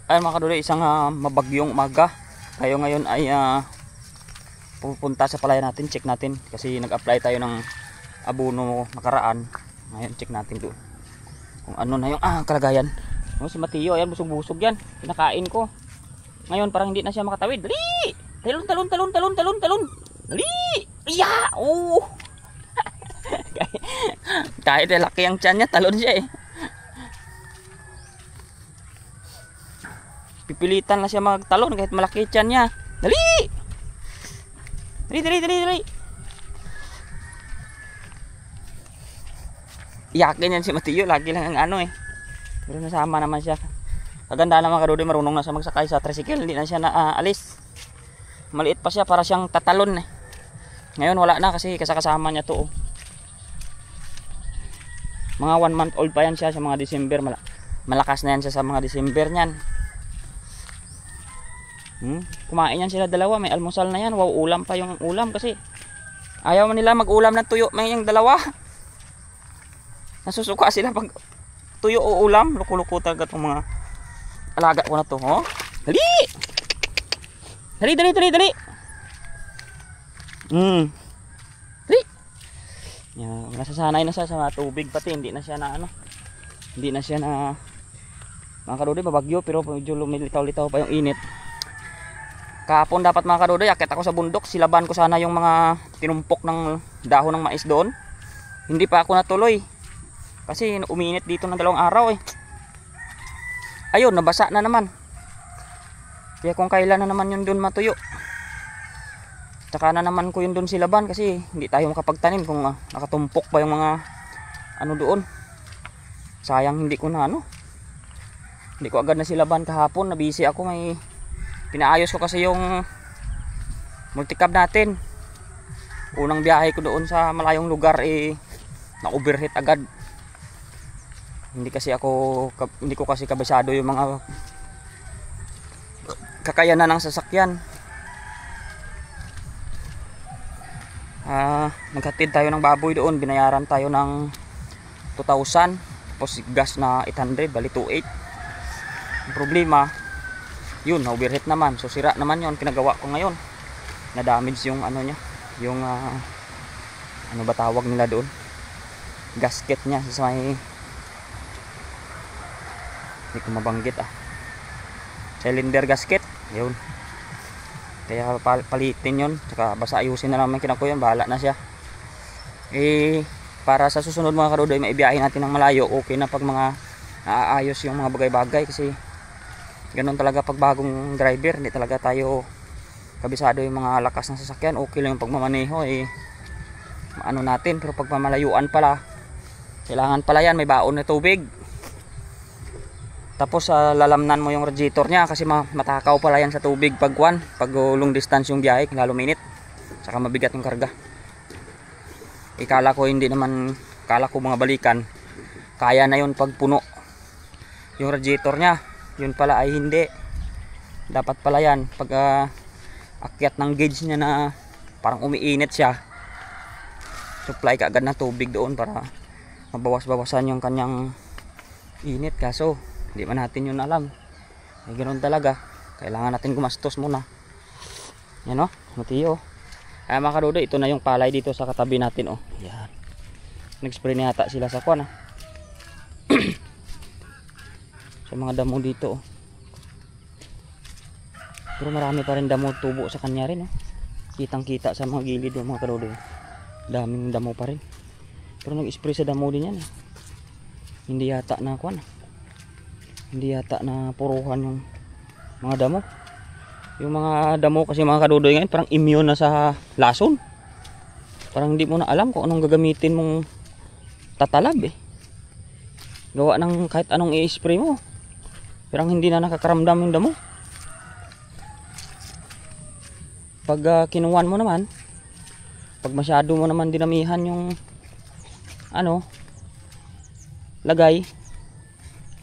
Ayun mga kadudoy, isang mabagyong umaga. Tayo ngayon ay pupunta sa palayan natin, check natin. Kasi nag-apply tayo ng abono nakaraan. Ngayon check natin doon kung ano na yung kalagayan. Si Mateo, ayan, busog-busog yan. Pinakain ko. Ngayon parang hindi na siya makatawid. Dali! Talon. Dali! Iya! Oh! Kahit laki ang tiyan niya, talon siya eh. Pipilitan na siya magtalon kahit malaki tiyan niya. Dali! Dali! Iyakin yan si Mateo, lagi lang ang ano eh. Pero nasama naman siya. Kaganda naman kadudoy, marunong na siya magsakay sa tricycle, hindi na siya naalis. Maliit pa siya, para siyang tatalon eh. Ngayon wala na kasi kasama niya to. Mga 1 month old pa yan siya sa mga December. Malakas na yan siya sa mga December niyan. Kumain yan sila dalawa, may almusal na yan. Wow, ulam pa yung ulam kasi ayaw nila mag-ulam ng tuyo, may yung dalawa. Nasusuka sila pag tuyo o ulam. Luko-luko talaga itong mga alaga ko na to. Oh? Dali! Dali! Dali! Yeah, nasasanay na siya sa tubig pati. Hindi na siya na mga kadudoy, babagyo pero medyo lumilitaw-litaw pa yung init. Kahapon dapat mga kadudoy, akit ako sa bundok, silaban ko sana yung mga tinumpok ng dahon ng mais doon. Hindi pa ako natuloy kasi uminit dito ng 2 araw eh. Ayun, nabasa na naman. Kaya kung kailan na naman yun doon matuyo, tsaka na naman ko yun doon silaban kasi hindi tayo makapagtanim kung nakatumpok pa yung mga ano doon. Sayang hindi ko agad na silaban kahapon, na busy ako, may pinaayos ko kasi yung multicab natin. Unang biyahe ko doon sa malayong lugar na overheat agad. Hindi ko kasi kabisado yung mga kakayanan ng sasakyan. Naghatid tayo ng baboy doon, binayaran tayo ng 2,000, tapos gas na 800, bali 2,800. Ang problema yun, na-overheat naman. So sira naman yun, pinagawa ko ngayon. Na-damage yung ano niya, yung ano ba tawag nila doon, gasket niya sa may, hindi ko mabanggit cylinder gasket, yun. Kaya palitin yun, tsaka basta ayusin na naman kinakuyan, bahala na siya. Para sa susunod mga kadudoy, maibiyahin natin ng malayo, okay na pag mga naaayos yung mga bagay-bagay. Kasi ganun talaga pag bagong driver, hindi talaga tayo kabisado yung mga lakas ng sasakyan. Okay lang yung pagmamaneho ano natin, pero pag pamalayuan pala, kailangan pala yan may baon na tubig. Tapos lalamnan mo yung radiator nya kasi matakaw pala yan sa tubig pag long distance yung biyahe, lalo minit, saka mabigat yung karga. Kala ko mga balikan kaya na yun pag puno yung radiator nya. Yun pala ay hindi. Dapat pala yan pag akyat ng gauge nya na parang umiinit siya, supply ka agad na tubig doon para mabawas-bawasan yung kanyang init. Kaso hindi man natin yun alam. Ganoon talaga, kailangan natin gumastos muna. Yan Mateo. Mga kadudoy, ito na yung palay dito sa katabi natin. Yan, nag-spray na yata sila sa kwan sa mga damo dito pero marami pa rin damo tubo sa kanya rin kitang kita sa mga gilid mga kadudoy, daming damo pa rin. Pero nag-spray sa damo din yan hindi yata na kwan, hindi yata na puruhan yung mga damo. Yung mga damo kasi mga kadudoy ngayon parang immune na sa lason. Parang hindi mo na alam kung anong gagamitin mong tatalab gawa ng kahit anong i-spray mo, parang hindi na nakakaramdam yung damo. Pag kinuwan mo naman, pag masyado mo naman dinamihan yung lagay,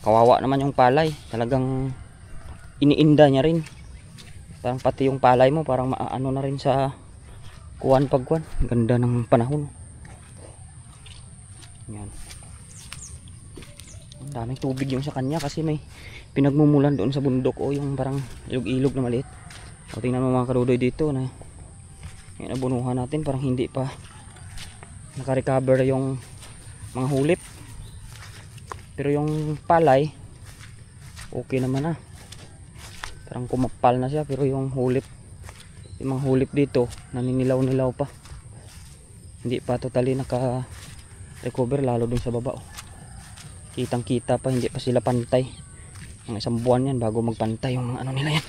kawawa naman yung palay. Talagang iniinda niya rin, parang pati yung palay mo parang maano na rin sa kuwan pagkuwan. Ganda ng panahon yan. Daming tubig yung sa kanya kasi may pinagmumulan doon sa bundok o yung parang ilog-ilog na maliit. O tingnan mo mga karudoy dito na yung nabunuhan natin, parang hindi pa naka-recover yung mga hulip. Pero yung palay okay naman na. Parang kumapal na siya, pero yung hulip, yung mga hulip dito naninilaw-nilaw pa. Hindi pa totally naka-recover, lalo dun sa baba. Kitang-kita pa, hindi pa sila pantay. Mga isang buwan yan bago magpantay yung mga ano nila yan.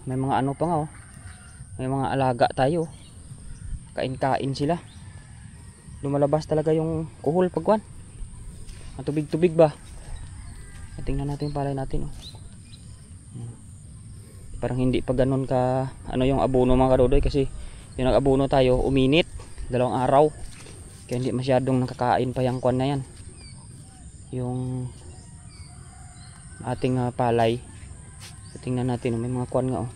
May mga ano pa nga oh. May mga alaga tayo. Kain-kain sila. Lumalabas talaga yung kuhol pagwan. Matubig-tubig ba? Tingnan natin yung palay natin oh. Parang hindi pa ganun ka ano yung abono mga karudoy, kasi yung nag-abono tayo uminit 2 araw. Kaya hindi masyadong nakakain pa yung kwan na yan. Yung ating palay. Tingnan natin, may mga kwan nga oh.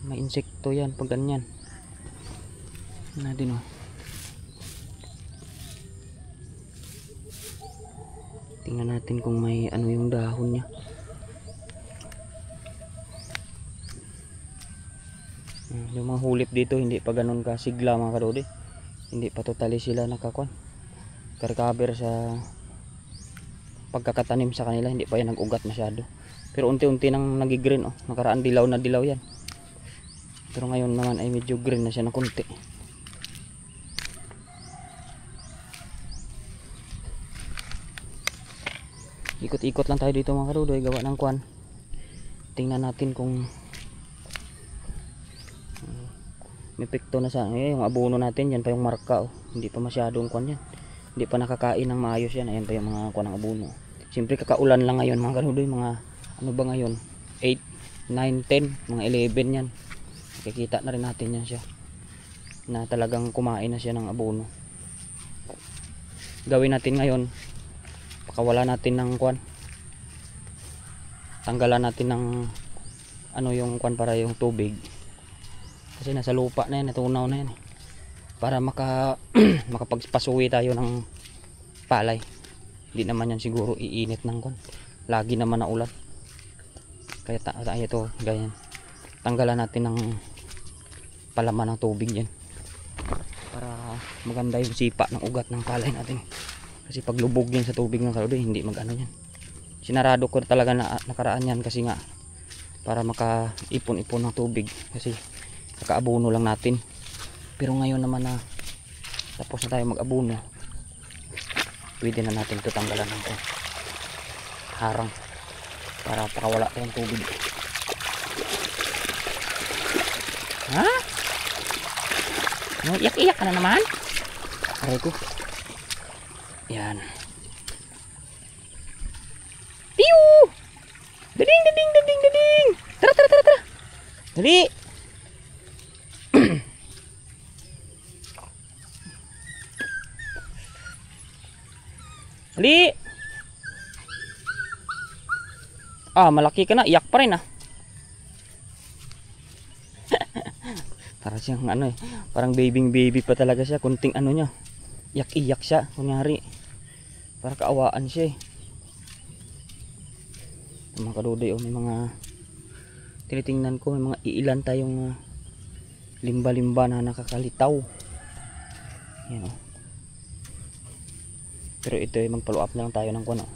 May insekto yan pag ganyan. Natin oh. Tingnan natin kung may ano yung dahon niya. Yung mga hulip dito hindi pa ganun kasigla mga karudoy. Hindi pa totally sila nakakwan recover sa pagkakatanim sa kanila, hindi pa yan nag-ugat masyado. Pero unti-unti nang nagi-green oh. Nakaraan dilaw na dilaw yan. Pero ngayon naman ay medyo green na siya ng konti. Ikot-ikot lang tayo dito mga karudoy, gawa ng kwan. Tingnan natin kung may pekto na sa yung abono natin. Yan pa yung marka oh. Hindi pa masyadong kwan yan. Hindi pa nakakain ng maayos yan. Ayan pa yung mga kwan ng abono. Siyempre kakaulan lang ngayon mga karudoy. Mga ano ba ngayon? 8, 9, 10, mga 11 yan. Nakikita na rin natin yan siya. Na talagang kumain na siya ng abono. Gawin natin ngayon, pakawala natin ng kwan. Tanggalan natin ng ano yung kwan para yung tubig. Kasi nasa lupa na yan, natunaw na yan. Para makapagpasuwi tayo ng palay. Hindi naman yan siguro iinit ng kwan. Lagi naman na ulan. Kaya tayo ito, ganyan. Tanggalan natin ng palaman ng tubig yan. Para maganda yung sipa ng ugat ng palay natin. Kasi pag lubog yan sa tubig ng karudoy, hindi magano yan. Sinarado ko talaga na nakaraan yan kasi nga para makaipon-ipon ng tubig. Kasi kakaabono lang natin. Pero ngayon naman na tapos na tayo mag-abono, pwede na natin ito tanggalan ng harang para pakawala tayong tubig. Ha? Iyak-iyak ka na naman? Aray ko. Yan. Piu! Dading, dading, dading, dading! Tara, tara, tara, tara! Dali! Dali! Malaki ka na. Iyak pa rin Parang siyang ano parang baby pa talaga siya. Kunting ano niya. Iyak-iyak siya. Kunyari. Para kaawaan siya mga karudoy may mga tinitingnan ko, may mga iilan tayong limba-limba na nakakalitaw. Yan pero ito magfollow up na lang tayo ng kuno.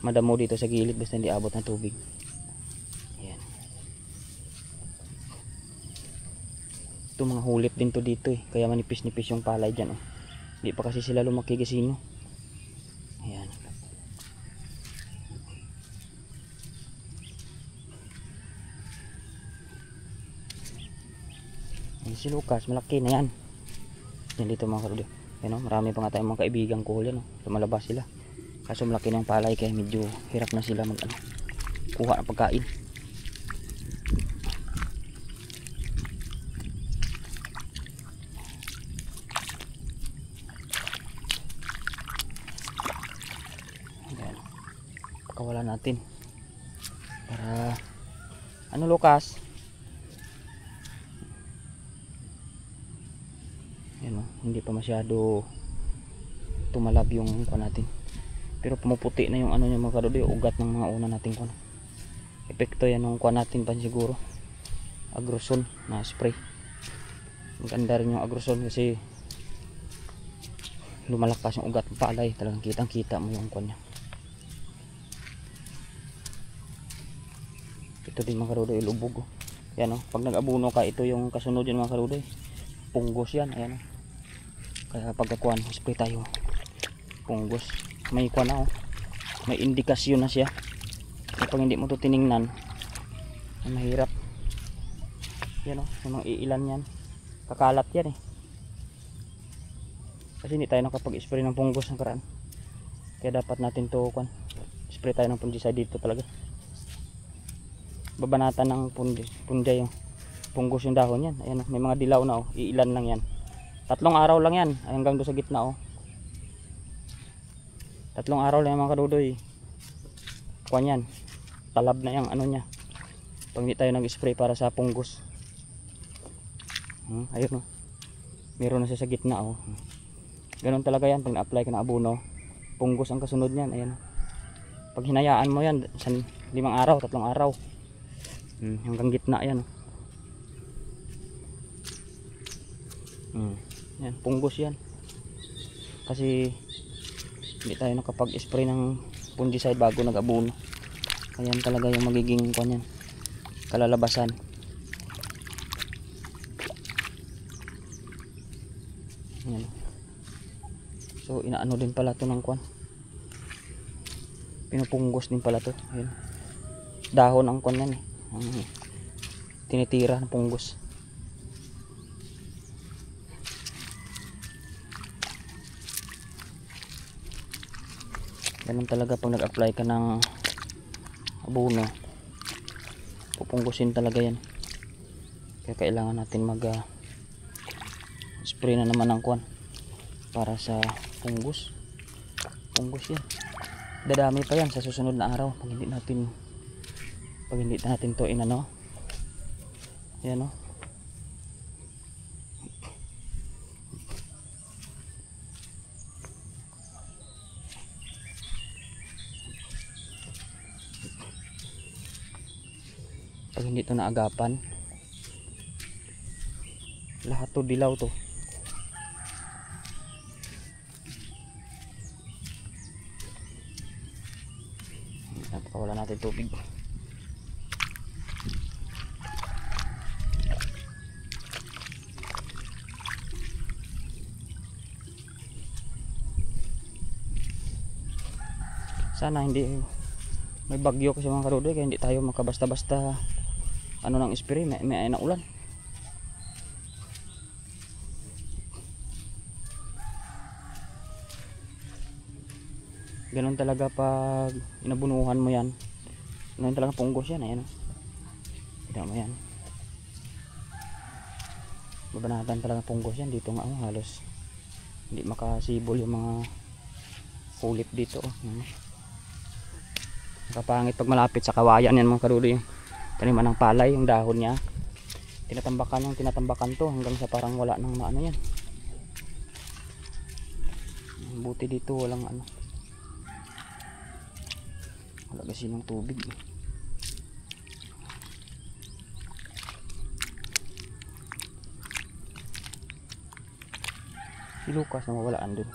Madamo dito sa gilid basta hindi abot ng tubig. Yan. Ito mga hulip din to dito kaya manipis-nipis yung palay dyan Hindi pa kasi sila lumaki gasino. Ayan. Si Lucas malaki na yan. Yan dito mga karudoy. Marami pa nga tayong mga kaibigang kuhol yan lumalabas sila. Kaso malaki ng palay kaya medyo hirap na sila kuha ng pagkain. Ayan. Pakawalan natin para Lucas. Yan hindi pa masyado tumalab yung kuan natin. Pero pumuputi na yung ano niya mga kadodoy, ugat ng mga una natin kuan. Epekto yan ng kuan natin pa siguro. Agrosol na spray. Maganda rin yung agrosol kasi lumalakas yung ugat ng palay. Talagang kitang kita mo yung kuan niya. Ito din mga kadodoy, lubog. Yan o, pag nag-abuno ka, ito yung kasunod yun mga kadodoy. Punggos yan, ayan o. Kaya pagkakuan, spray tayo. Punggos. May kuan na o. May indikasyon na siya. Kapag hindi mo to tiningnan, ay mahirap. Yan o, yung mga iilan yan. Kakalat yan eh. Kasi hindi tayo nakapag-spray ng punggos ng karaan. Kaya dapat natin to kuan. Spray tayo ng fungicide dito talaga. Babanatan ng punjay yung punggos yung dahon yan. Ayan o, may mga dilaw na o. Iilan lang yan. 3 araw lang yan. Hanggang doon sa gitna o. 3 araw lang yan mga kadodoy. Kuan yan. Talab na yung ano niya. Pag hindi tayo nag-spray para sa punggos. Ayun o. Meron na siya sa gitna o. Ganun talaga yan. Pag na-apply ka na abono, punggos ang kasunod niyan. Ayan o. Pag hinayaan mo yan, 5 araw, 3 araw. Hanggang gitna yan o. Yan, punggos yan. Kasi hindi tayo nakapag-spray ng fungicide bago nag-abono. Ayan talaga yung magiging kuan yan, kalalabasan. Ayan. So inaano din pala to ng kuan, pinupunggos din pala to. Ayan. Dahon ang kuan yan eh, tinitira ng punggos. Ganun talaga pag nag-apply ka ng abono, pupunggusin talaga yan. Kaya kailangan natin mag spray na naman ng kuan para sa punggos. Punggos yan, dadami pa yan sa susunod na araw pag hindi natin to inano. Yan o. Pag hindi ito naagapan, lahat to dilaw to. Napakawala natin tubig. Sana hindi may bagyo kasi mga kadodoy, kaya hindi tayo makabasta-basta ano ng spray, may na ulan. Ganun talaga pag inabunuhan mo yan. Ganun talaga punggos yan. Ayan. Kita mo yan. Babanatan talaga punggos yan. Dito nga halos hindi makasibol yung mga kulip dito. Nakapangit pag malapit sa kawayan yan mga kadodoy. Taniman ng palay, yung dahon niya tinatambakan to hanggang sa parang wala nang maano yan. Buti dito walang ano, wala kasi ng tubig. Si Lucas na mawalaan dun.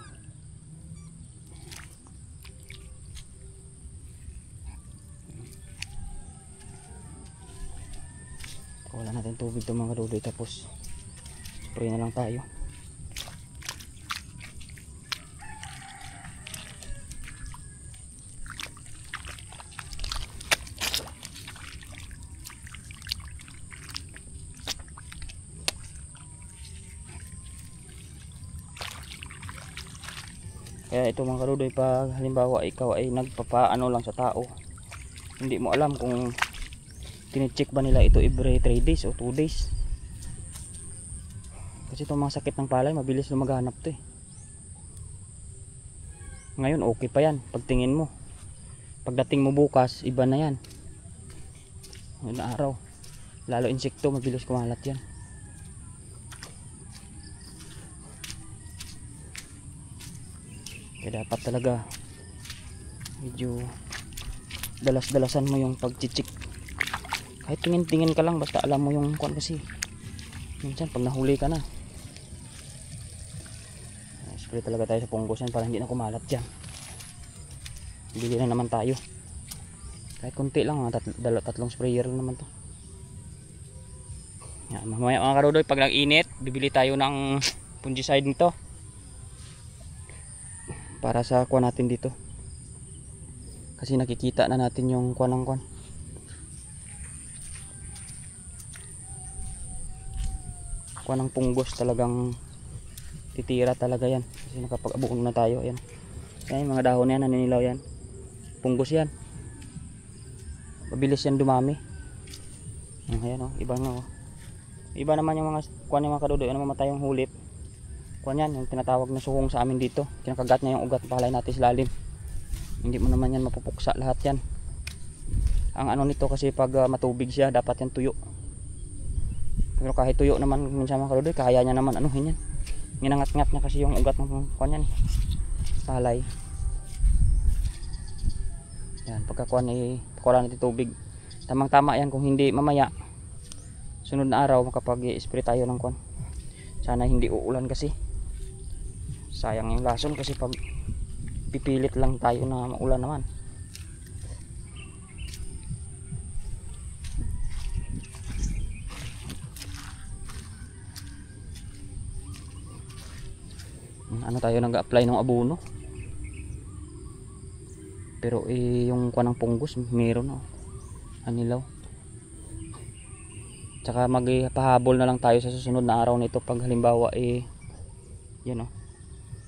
Wala natin tubig ito mga kadodoy, tapos spray na lang tayo. Kaya ito mga kadodoy, pag halimbawa ikaw ay nagpapaano lang sa tao, hindi mo alam kung tine-check ba nila ito every 3 days o 2 days. Kasi itong mga sakit ng palay mabilis lumaghanap to eh. Ngayon okay pa yan, pagtingin mo. Pagdating mo bukas, iba na yan. Ngayon na araw, lalo insekto, mabilis kumalat yan. Kaya dapat talaga medyo dalas-dalasan mo yung pag-chichik. Kahit tingin-tingin ka lang, basta alam mo yung kuan, kasi minsan pag nahuli ka na, spray talaga tayo sa punggos yan para hindi na kumalat dyan. Bili na naman tayo kahit konti lang, tatlong sprayer lang naman to. Yan, mamaya mga karudoy, pag nag-init bibili tayo ng fungicide nito para sa kuan natin dito, kasi nakikita na natin yung kuan ng kuan. Kuan ng punggos talagang titira talaga yan, kasi nakapag-abuon na tayo. Ayan, yan yung mga dahon yan, naninilaw yan, punggos yan, mabilis yan dumami. Ayan o, iba na o. Iba naman yung mga kuan, yung mga kadudoy, ano, mamatay yung hulip. Kuan yan, yung tinatawag na suhong sa amin dito. Kinakagat niya yung ugat, palay natin sa lalim. Hindi mo naman yan mapupuksa lahat yan. Ang ano nito kasi pag matubig siya, dapat yan tuyo. Pero kahit tuyo naman minsan mga kadudoy, kaya niya naman anuhin yan. Ginangat-ngat niya kasi yung ugat ng kuan yan, palay. Yan, pagka kuan ay pakulan natin tubig. Tamang-tama yan, kung hindi mamaya sunod na araw makapag-spray tayo ng kuan. Sana hindi uulan kasi sayang yung lason, kasi pag pipilit lang tayo na maulan naman. Ano tayo nag-apply ng abono, pero yung kuan ng punggos meron oh, anilaw. Tsaka magpahabol na lang tayo sa susunod na araw nito pag halimbawa yun oh,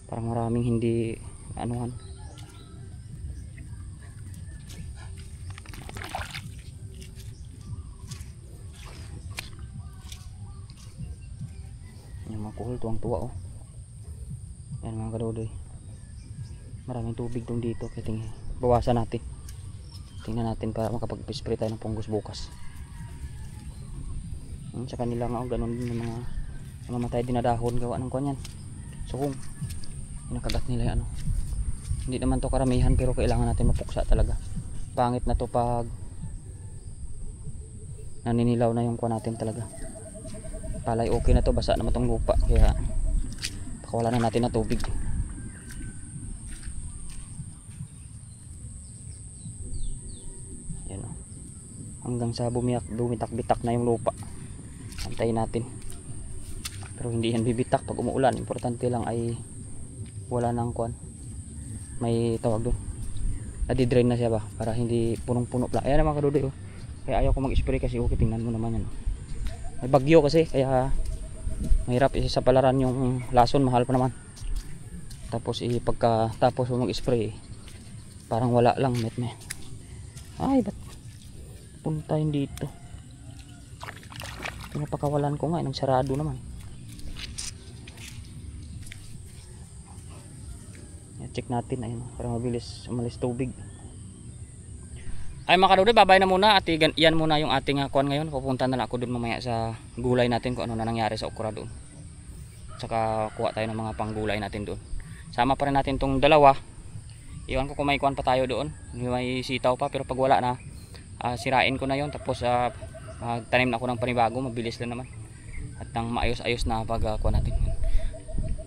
parang maraming hindi anuhan. Yung mga kuhol tuwang-tuwa oh. Yan mga kadodoy, maraming tubig tong dito, kaya bawasan natin. Tingnan natin para makapag-spray tayo ng punggos bukas. Sa kanila nga ganun din yung mga mamatay din na dahon, gawa ng kanyan suhong, nakagat nila yung ano. Hindi naman to karamihan, pero kailangan natin mapuksa talaga. Pangit na to pag naninilaw na yung kuha natin talaga. Palay okay na to, basa naman tong lupa, kaya pakawala na natin na tubig. Yan o, hanggang sa bumitak-bitak na yung lupa, antayin natin. Pero hindi yan bibitak pag umuulan. Importante lang ay wala nang kuan, may tawag doon, nadidrain na siya ba, para hindi punong-puno lang. Ayan naman kadudoy oh. Kaya ayaw ko mag-spray kasi okay, tingnan mo naman yan. May bagyo kasi, kaya mahirap isa sa palaran yung lason, mahal pa naman. Tapos pagkatapos mo mag-spray, parang wala lang, met me. Ay, ba't punta yun dito? Pinapakawalan ko nga, nagsarado naman. Check natin, ayun, para mabilis umalis tubig. Ay mga kadudoy, babay na muna at yan muna yung ating kuan ngayon. Pupunta na lang ako doon mamaya sa gulay natin kung ano na nangyari sa okra doon. Tsaka kuha tayo ng mga panggulay natin doon. Sama pa rin natin tong dalawa. Iwan ko kung may kuan pa tayo doon, may sitaw pa, pero pag wala na, sirain ko na yon. Tapos tanim na ako ng panibago, mabilis lang naman. At nang maayos-ayos na pag kuha natin.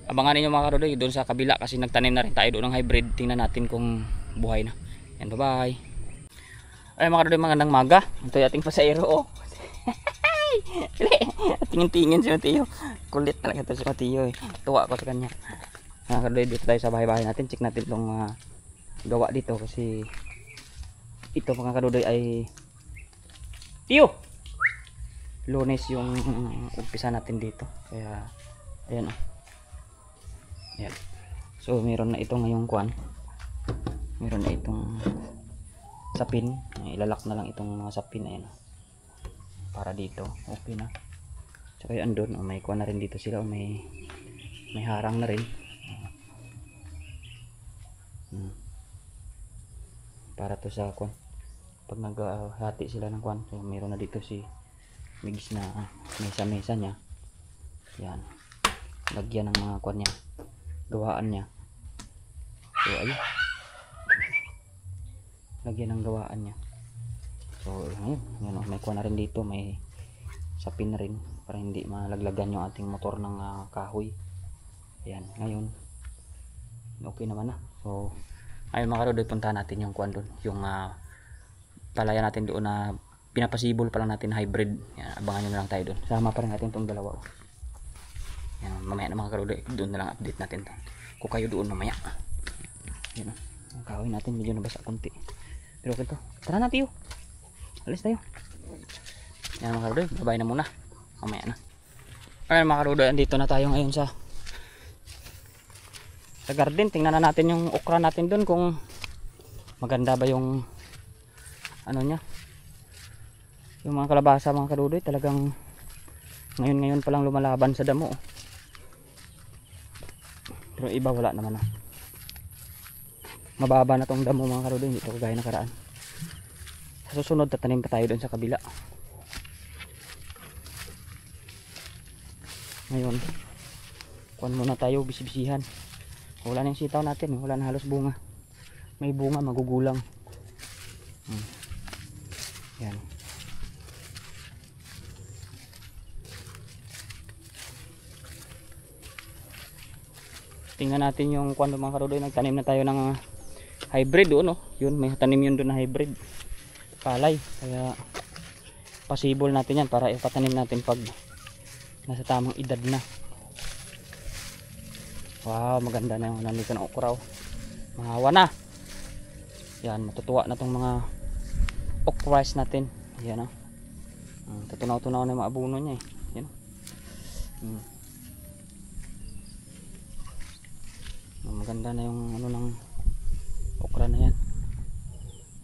Abangan niyo mga kadudoy doon sa kabila, kasi nagtanim na rin tayo doon ng hybrid. Tingnan natin kung buhay na. Yan, bye bye. Ay mga kadudoy, magandang maga. Ito yung ating pasahero oh. Tingin-tingin si Mateo. Kulit talaga ito si Mateo eh. Tuwa ko sa kanya. Mga kadudoy, dito tayo sa bahay-bahay natin. Check natin itong gawa dito, kasi ito mga kadudoy ay Tio! Lunes yung umpisa natin dito. Kaya ayan oh. Ayan. So meron na ito ngayong kuan. Meron na itong sapin. Ilalak na lang itong mga sapin. Ayan. Para dito. Okay na. Tsaka yung andun. May kuan na rin dito sila. May harang na rin. Para to sa kuan. Pag naghati sila ng kuan. So, meron na dito si Migs na mesa-mesa niya. Yan. Lagyan ng mga kuan niya. Gawaan niya. So ayun, lagyan ng gawaan niya. So ayun, yun, may kuha na rin dito, may sapin na rin para hindi malaglagan yung ating motor ng kahoy. Ayan, ngayon okay naman na. So ayun mga karodoy, puntahan natin yung kuwan doon, yung palaya natin doon na pinapasibol pa lang natin, hybrid. Yan, abangan nyo na lang tayo doon. Sama pa rin natin itong dalawa. Yan, mamaya na mga karodoy, doon na lang update natin. Kung kayo doon mamaya. Yan, ang kahoy natin medyo nabasa konti, pero okay to. Tara na tiyo, alis tayo. Yan mga karodoy, babay na muna, mamaya na. Ayun mga karodoy, andito na tayo ngayon sa garden. Tingnan na natin yung okra natin doon, kung maganda ba yung ano nya, yung mga kalabasa mga karodoy. Talagang ngayon pa lang lumalaban sa damo, pero iba wala naman na. Mababa na tong damo mga karodoy, hindi ito kagaya na karaan. Sa susunod tatanim pa tayo doon sa kabila. Ngayon kuhan muna tayo, bisibisihan. Wala na yung sitaw natin, wala na halos bunga. May bunga, magugulang. Yan. Tingnan natin yung kuwan mga karodoy, nagtanim na tayo ng hybrid doon, no? Yun, may tanim yun doon na hybrid palay, kaya pasibol natin yan para ipatanim natin pag nasa tamang edad na. Wow, maganda na yung nandito ng okra, oh. Mahawa na. Yan, matutuwa na tong mga okras natin. Yan, oh. Tutunaw-tunaw na yung mga abuno niya, eh. Yan. Maganda na yung ano ng okra na yan.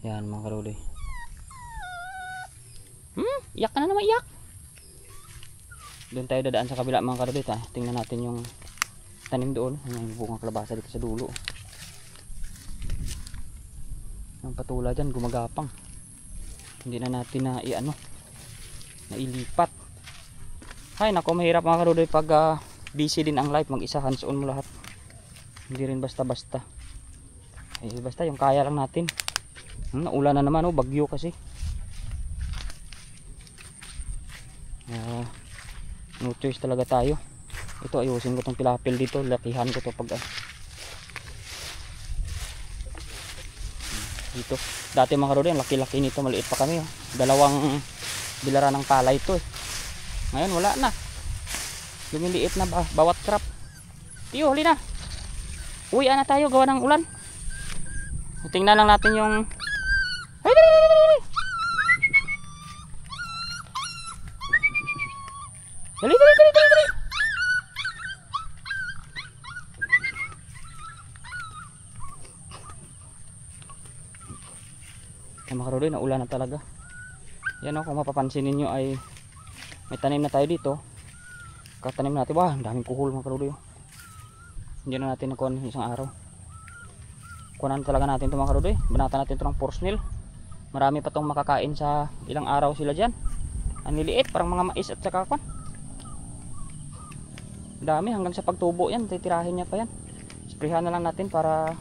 Yan mga karodoy. Iyak ka na naman, iyak. Doon tayo dadaan sa kabila mga karodoy. Tingnan natin yung tanim doon, yung bungang kalabasa dito sa dulo. Ang patula dyan gumagapang, hindi na natin na nailipat. Ay nako, mahirap mga karodoy pag busy din ang life, mag-isa, hands on mo lahat. Hindi rin basta basta. Basta yung kaya lang natin. Naulan na naman, bagyo kasi. No choice talaga tayo. Ito, ayusin ko tong pilapil dito, lakihan ko to pag dito. Dati mga karodoy, laki-laki nito, maliit pa kami, oh. Dalawang bilaran ng palay ito, eh. Ngayon wala na, lumiliit na bawat crop. Tiyo, huli na, uwian na tayo, gawa ng ulan. Tingnan lang natin yung dali. Mga karodoy, naulan na talaga. Yan, kung mapapansin ninyo ay may tanim na tayo dito. Katanim natin, wah, ang daming kuhol mga karodoy. Hindi na natin nakuha isang araw. Kuhanan talaga natin ito mga karodoy. Banatan natin ito ng force meal. Marami pa itong makakain sa ilang araw sila dyan. Ang liliit, parang mga mais at saka kwan. Dami, hanggang sa pagtubo yan, titirahin niya pa yan. Sprayhan na lang natin para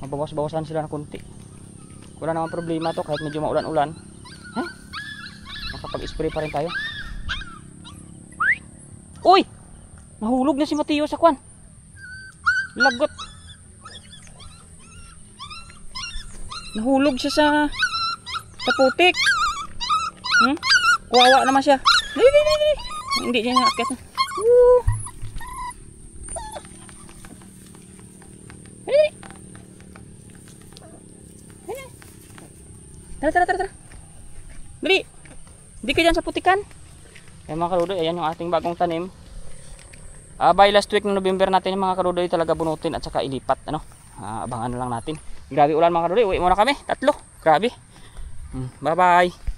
mabawas-bawasan sila ng kunti. Wala namang problema to kahit medyo maulan-ulan. Makapag-spray pa rin tayo. Uy! Nahulog na si Mateo sa kwan. Lagot. Nahulog siya sa putik. Kawawa naman siya. Hindi niya nakakit. Tara. Dali. Hindi ka dyan sa putikan. Ayan mga karodoy, ayan yung ating bagong tanim. By last week ng November natin yung mga karodoy talaga bunutin at saka ilipat. Abangan na lang natin. Grabe ulan mga karodoy. Uwi muna kami. 3. Grabe. Bye bye.